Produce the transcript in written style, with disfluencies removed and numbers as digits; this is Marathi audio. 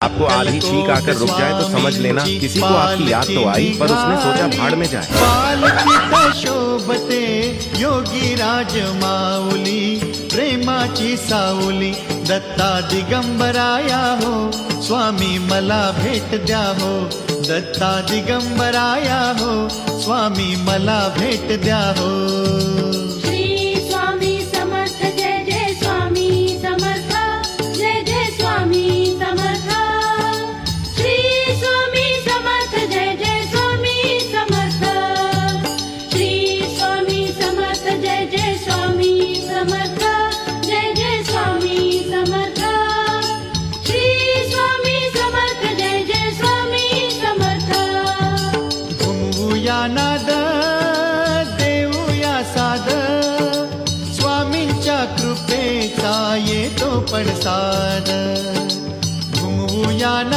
आपको आधी छींक आकर रुक जाए तो समझ लेना किसी को आपकी याद तो आई, पर उसने सोचा भाड़ में जाए। पालखीत शोभते योगी राज माऊली, प्रेमाची सावली दत्ता दिगंबराया हो, स्वामी मला भेट द्या हो, दत्ता दिगंबराया हो, स्वामी मला भेट द्या हो। नाद देऊया साद, स्वामींच्या कृपेचा येतो पडसाद, घुमवूया